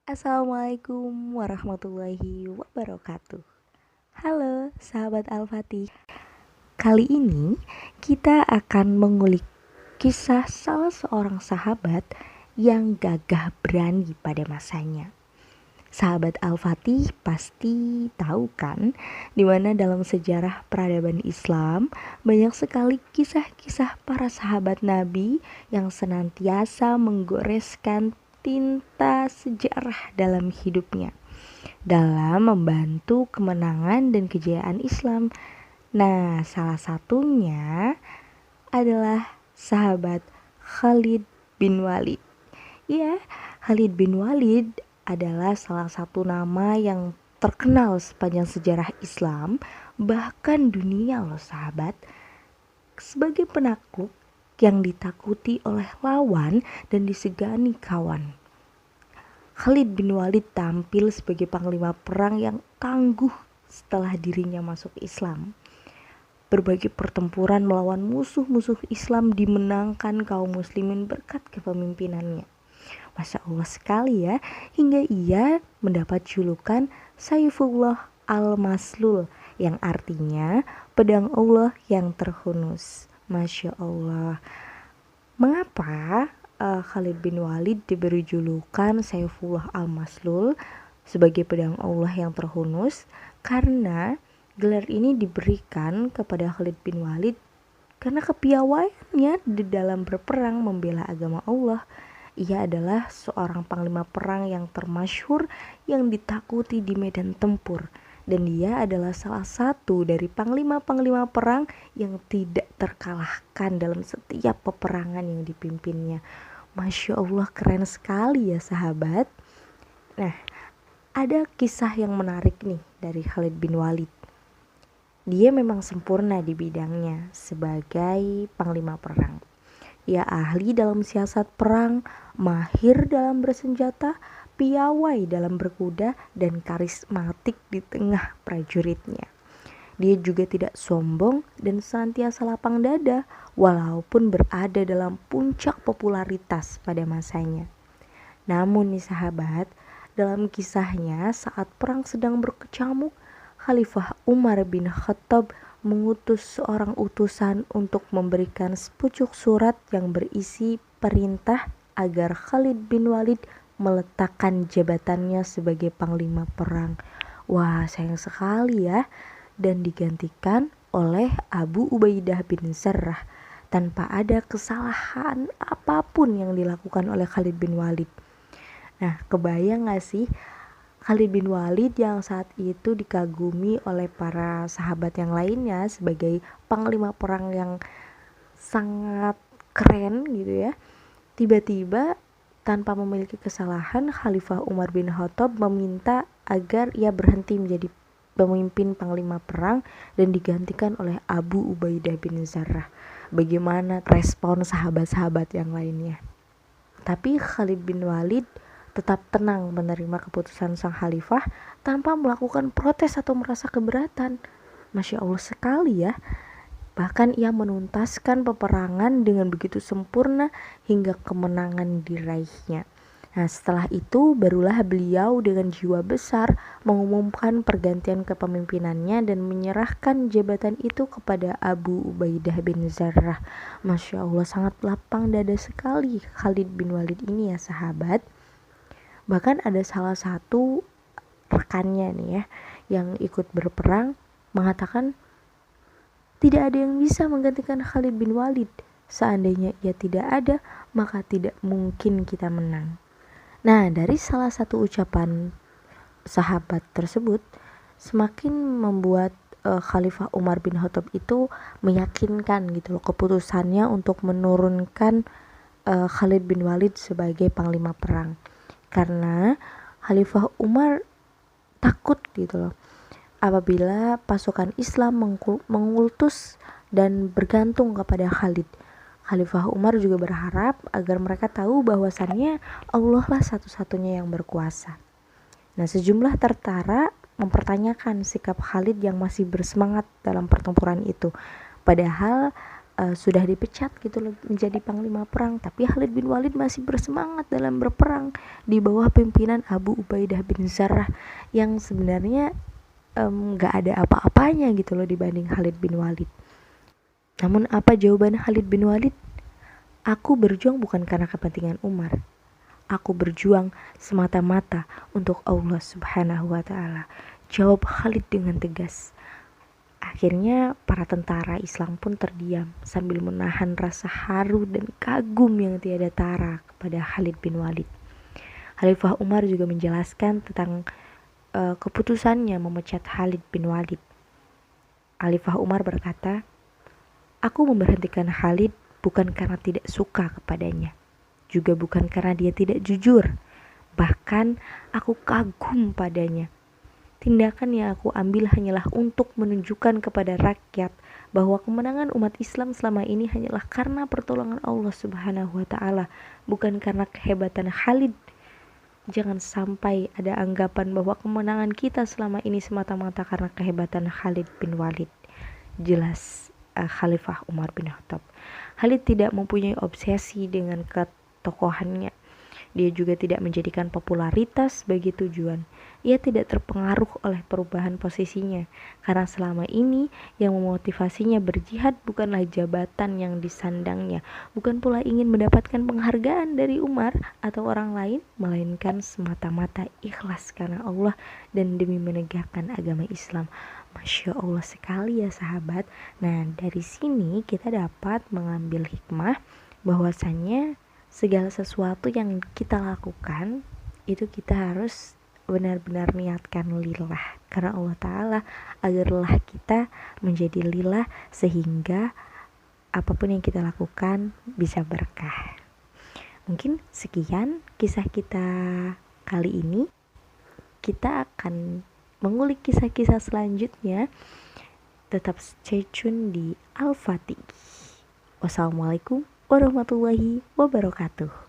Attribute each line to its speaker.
Speaker 1: Assalamualaikum warahmatullahi wabarakatuh. Halo sahabat Al-Fatih. Kali ini kita akan mengulik kisah salah seorang sahabat yang gagah berani pada masanya. Sahabat Al-Fatih pasti tahu kan, di mana dalam sejarah peradaban Islam banyak sekali kisah-kisah para sahabat Nabi yang senantiasa menggoreskan tinta sejarah dalam hidupnya dalam membantu kemenangan dan kejayaan Islam. Nah, salah satunya adalah sahabat Khalid bin Walid. Ya, Khalid bin Walid adalah salah satu nama yang terkenal sepanjang sejarah Islam, bahkan dunia loh sahabat, sebagai penakluk yang ditakuti oleh lawan dan disegani kawan. Khalid bin Walid tampil sebagai panglima perang yang tangguh setelah dirinya masuk Islam. Berbagai pertempuran melawan musuh-musuh Islam dimenangkan kaum muslimin berkat kepemimpinannya. Masya Allah sekali ya, hingga ia mendapat julukan Saifullah al-Maslul yang artinya pedang Allah yang terhunus. Masya Allah. Mengapa Khalid bin Walid diberi julukan Saifullah al-Maslul sebagai pedang Allah yang terhunus? Karena gelar ini diberikan kepada Khalid bin Walid karena kepiawaiannya di dalam berperang membela agama Allah. Ia adalah seorang panglima perang yang termasyhur yang ditakuti di medan tempur. Dan dia adalah salah satu dari panglima-panglima perang yang tidak terkalahkan dalam setiap peperangan yang dipimpinnya. Masya Allah, keren sekali ya sahabat. Nah, ada kisah yang menarik nih dari Khalid bin Walid. Dia memang sempurna di bidangnya sebagai panglima perang. Ia ahli dalam siasat perang, mahir dalam bersenjata, piawai dalam berkuda, dan karismatik di tengah prajuritnya. Dia juga tidak sombong dan senantiasa lapang dada walaupun berada dalam puncak popularitas pada masanya. Namun nih sahabat, dalam kisahnya saat perang sedang berkecamuk, Khalifah Umar bin Khattab mengutus seorang utusan untuk memberikan sepucuk surat yang berisi perintah agar Khalid bin Walid meletakkan jabatannya sebagai panglima perang. Wah, sayang sekali ya. Dan digantikan oleh Abu Ubaidah bin Jarrah tanpa ada kesalahan apapun yang dilakukan oleh Khalid bin Walid. Nah, kebayang gak sih Khalid bin Walid yang saat itu dikagumi oleh para sahabat yang lainnya sebagai panglima perang yang sangat keren gitu ya. Tiba-tiba tanpa memiliki kesalahan, Khalifah Umar bin Khattab meminta agar ia berhenti menjadi pemimpin panglima perang dan digantikan oleh Abu Ubaidah bin Jarrah. Bagaimana respon sahabat-sahabat yang lainnya? Tapi Khalid bin Walid tetap tenang menerima keputusan sang khalifah tanpa melakukan protes atau merasa keberatan. Masya Allah sekali ya. Bahkan ia menuntaskan peperangan dengan begitu sempurna hingga kemenangan diraihnya. Nah, setelah itu barulah beliau dengan jiwa besar mengumumkan pergantian kepemimpinannya dan menyerahkan jabatan itu kepada Abu Ubaidah bin Jarrah. Masya Allah, sangat lapang dada sekali Khalid bin Walid ini ya sahabat. Bahkan ada salah satu rekannya nih ya yang ikut berperang mengatakan tidak ada yang bisa menggantikan Khalid bin Walid. Seandainya ia tidak ada, maka tidak mungkin kita menang. Nah, dari salah satu ucapan sahabat tersebut semakin membuat Khalifah Umar bin Khattab itu meyakinkan gitu loh keputusannya untuk menurunkan Khalid bin Walid sebagai panglima perang. Karena Khalifah Umar takut gitu loh apabila pasukan Islam mengultus dan bergantung kepada Khalid. Khalifah Umar juga berharap agar mereka tahu bahwasannya Allah lah satu-satunya yang berkuasa. Nah, sejumlah tentara mempertanyakan sikap Khalid yang masih bersemangat dalam pertempuran itu. Padahal sudah dipecat gitu loh menjadi panglima perang, tapi Khalid bin Walid masih bersemangat dalam berperang di bawah pimpinan Abu Ubaidah bin Zarrah yang sebenarnya gak ada apa-apanya gitu loh dibanding Khalid bin Walid. Namun apa jawaban Khalid bin Walid? Aku berjuang bukan karena kepentingan Umar. Aku berjuang semata-mata untuk Allah Subhanahu wa Ta'ala. Jawab Khalid dengan tegas. Akhirnya para tentara Islam pun terdiam sambil menahan rasa haru dan kagum yang tiada tara kepada Khalid bin Walid. Khalifah Umar juga menjelaskan tentang keputusannya memecat Khalid bin Walid. Khalifah Umar berkata, "Aku memberhentikan Khalid bukan karena tidak suka kepadanya, juga bukan karena dia tidak jujur. Bahkan aku kagum padanya. Tindakan yang aku ambil hanyalah untuk menunjukkan kepada rakyat bahwa kemenangan umat Islam selama ini hanyalah karena pertolongan Allah Subhanahu wa Ta'ala, bukan karena kehebatan Khalid. Jangan sampai ada anggapan bahwa kemenangan kita selama ini semata-mata karena kehebatan Khalid bin Walid." Jelas Khalifah Umar bin Khattab. Khalid tidak mempunyai obsesi dengan ketokohannya. Dia juga tidak menjadikan popularitas sebagai tujuan. Ia tidak terpengaruh oleh perubahan posisinya, karena selama ini yang memotivasinya berjihad bukanlah jabatan yang disandangnya, bukan pula ingin mendapatkan penghargaan dari Umar atau orang lain, melainkan semata-mata ikhlas karena Allah dan demi menegakkan agama Islam. Masya Allah sekali ya sahabat. Nah, dari sini kita dapat mengambil hikmah bahwasannya segala sesuatu yang kita lakukan itu kita harus benar-benar niatkan lillah karena Allah Ta'ala, agarlah kita menjadi lillah sehingga apapun yang kita lakukan bisa berkah. Mungkin sekian kisah kita kali ini. Kita akan mengulik kisah-kisah selanjutnya. Tetap stay tune di Al-Fatih. Wassalamualaikum warahmatullahi wabarakatuh.